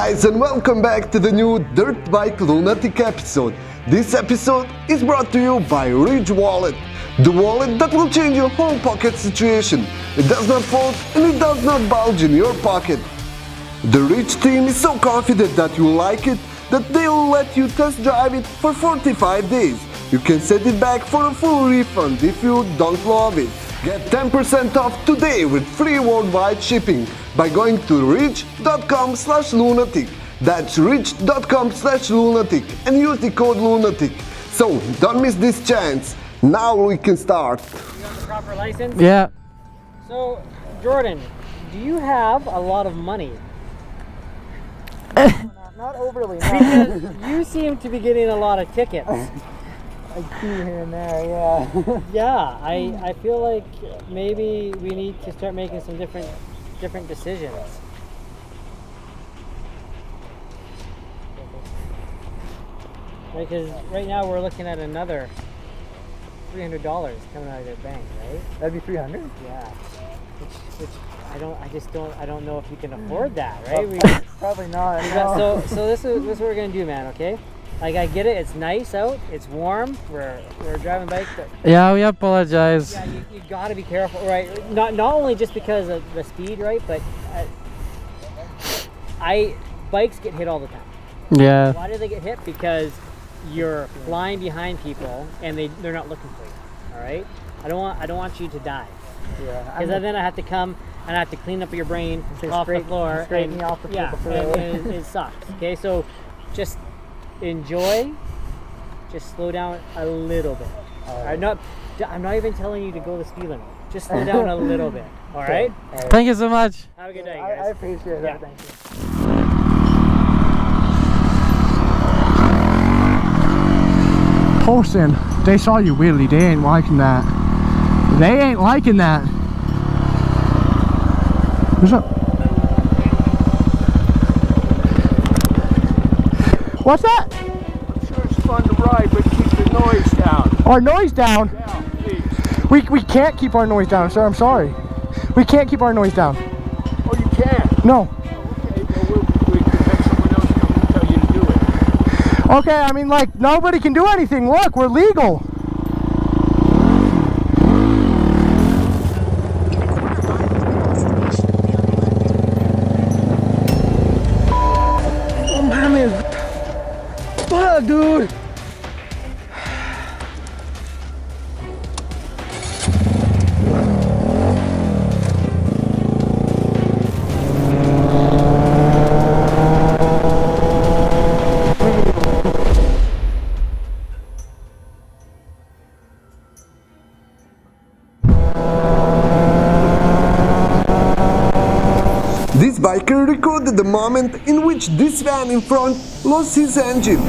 guys, and welcome back to the new DirtBike Lunatic episode. This episode is brought to you by Ridge Wallet, the wallet that will change your whole pocket situation. It does not fold and it does not bulge in your pocket. The Ridge team is so confident that you like it that they will let you test drive it for 45 days. You can send it back for a full refund if you don't love it. Get 10% off today with free worldwide shipping by going to ridge.com/lunatic. That's ridge.com/lunatic and use the code lunatic. So don't miss this chance. Now we can start. You got the proper license? Yeah. So, Jordan, do you have a lot of money? Not overly, no. Because you seem to be getting a lot of tickets. A key here and there, yeah. Yeah, I feel like maybe we need to start making some different decisions. Because right now we're looking at another $300 coming out of their bank, right? That'd be 300? Yeah. Which I don't know if you can afford that, right? Probably not. So this is what we're gonna do, man. Okay. Like, I get it. It's nice out. It's warm. We're driving bikes, but Yeah, we apologize. yeah, you gotta be careful, right? Not only just because of the speed, right? But bikes get hit all the time. Yeah. Why do they get hit? Because you're flying behind people and they're not looking for you. All right. I don't want you to die. Yeah. Because then I have to come and I have to clean up your brain off the floor. Scrape me off the floor. and it sucks. Okay, so just enjoy. Just slow down a little bit. I'm not even telling you to go the speed limit. Just slow down a little bit. All right. Thank you so much. Have a good day, I guys. appreciate Yeah. that. Thank you. Posting, they saw you wheelie, they ain't liking that. They ain't liking that. What's up? What's that? I'm sure it's fun to ride, but keep the noise down. Our noise down? Yeah, please. We can't keep our noise down, sir, I'm sorry. We can't keep our noise down. Oh, you can? No. Okay, well, we can have someone else come and tell you to do it. Okay, I mean, like, nobody can do anything. Look, we're legal. Fuck, dude. This biker recorded the moment in which this van in front lost his engine.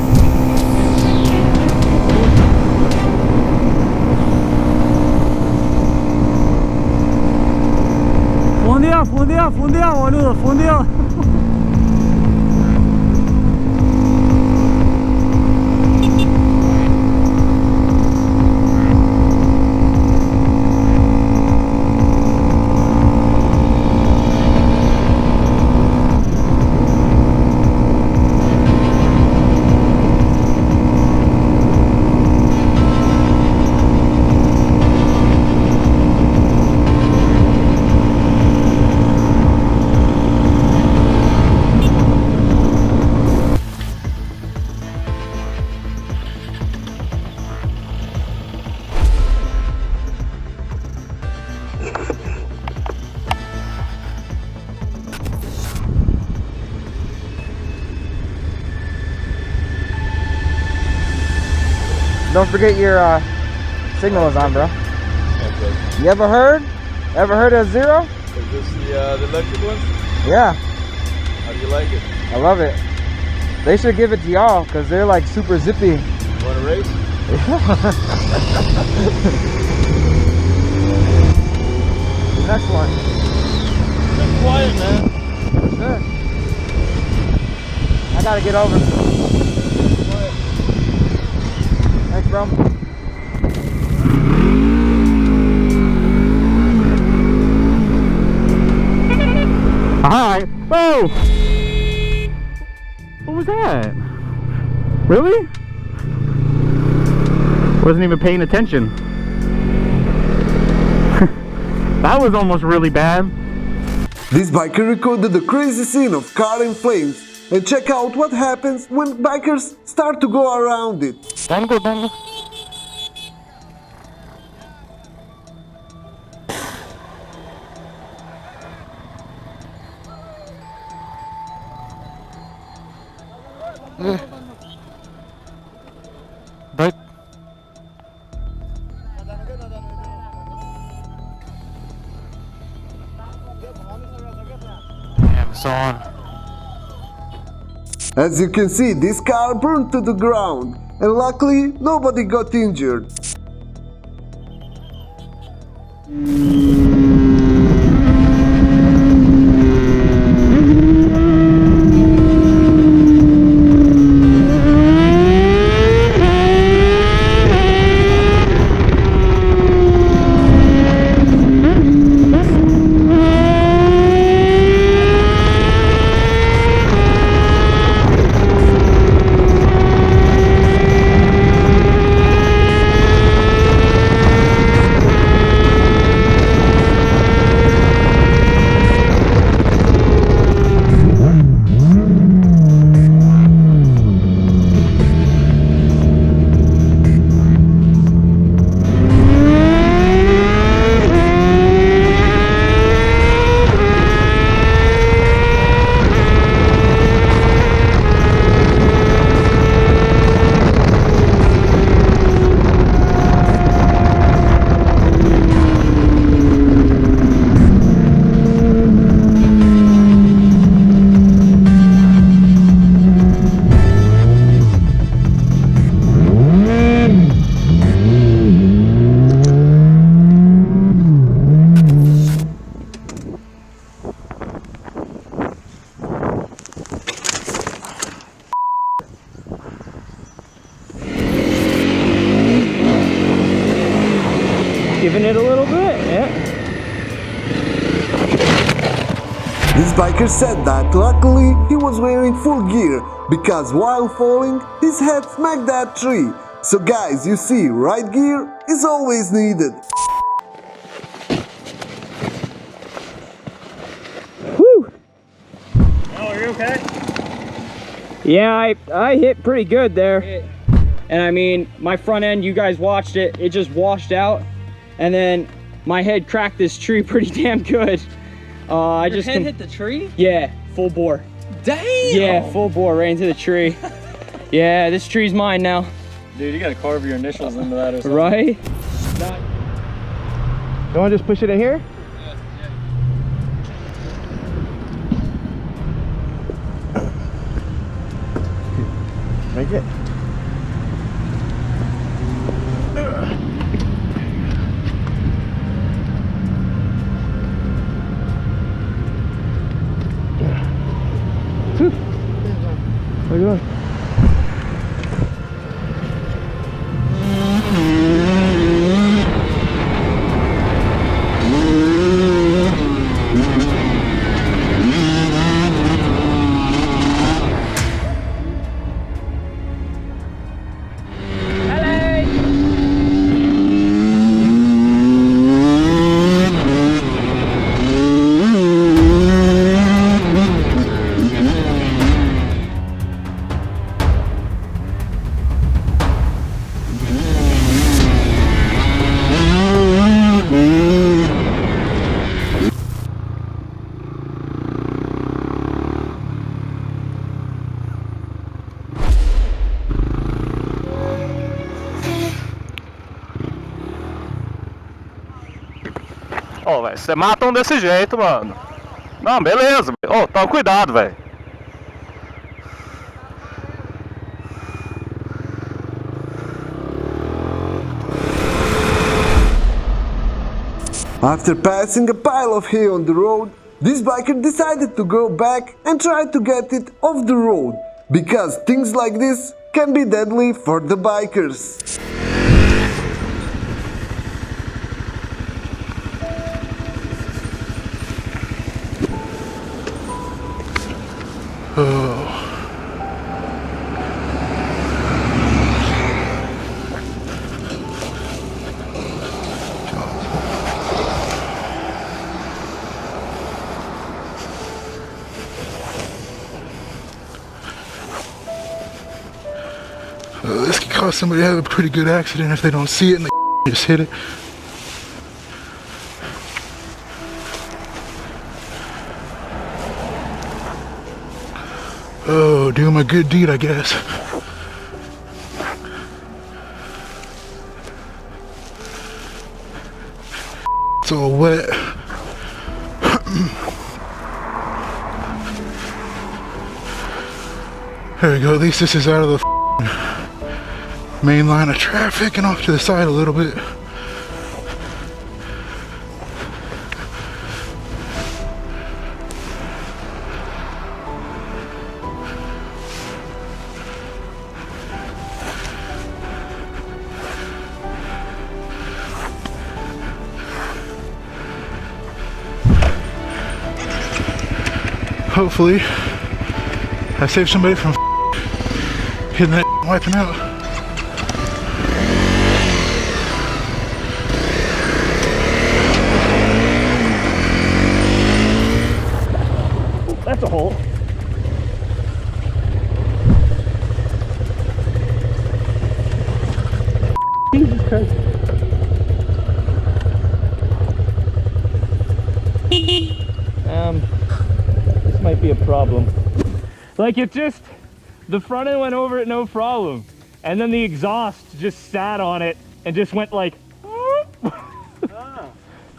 Don't forget your signal is on, bro. Okay. You ever heard? Ever heard of Zero? Is this the electric one? Yeah, How do you like it? I love it. They should give it to y'all because they're like super zippy. You want to race? Next one. Been quiet, man. Sure. I gotta get over. Thanks, bro. Alright, boom! Really? Wasn't even paying attention. That was almost really bad. This biker recorded the crazy scene of car in flames, and check out what happens when bikers start to go around it. Dango, dango. But damn, so on. As you can see, this car burned to the ground, and luckily nobody got injured. Giving it a little bit, yeah. This biker said that luckily he was wearing full gear, because while falling, his head smacked that tree. So guys, you see, right gear is always needed. Whew. Oh, are you okay? Yeah, I hit pretty good there. And I mean, my front end, you guys watched it, it just washed out. And then my head cracked this tree pretty damn good. Your head hit the tree? Yeah, full bore. Damn! Yeah, full bore right into the tree. Yeah, this tree's mine now. Dude, you gotta carve your initials into that or something. Right? You want to just push it in here? Make it. How you doing? Ô, velho, você mata um desse jeito, mano. Não, beleza. Ô, toma cuidado, velho. After passing a pile of hay on the road, this biker decided to go back and try to get it off the road, because things like this can be deadly for the bikers. cause somebody to have a pretty good accident if they don't see it and they just hit it. Oh, doing a good deed, I guess. It's all wet. There we go, at least this is out of the main line of traffic and off to the side a little bit. Hopefully, I saved somebody from hitting that and wiping out. That's a hole. Jesus Christ. This might be a problem. Like it just, the front end went over it no problem. And then the exhaust just sat on it and just went like,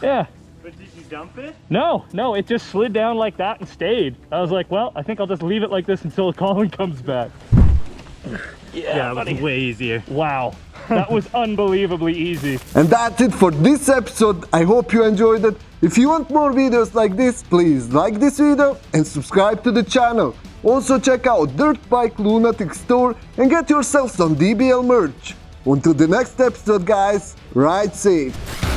yeah. But did you dump it? No, it just slid down like that and stayed. I was like, well, I think I'll just leave it like this until Colin comes back. Yeah, that was way easier. Wow, that was unbelievably easy. And that's it for this episode. I hope you enjoyed it. If you want more videos like this, please like this video and subscribe to the channel. Also check out DirtBike Lunatic store and get yourself some DBL merch. Until the next episode guys, ride safe.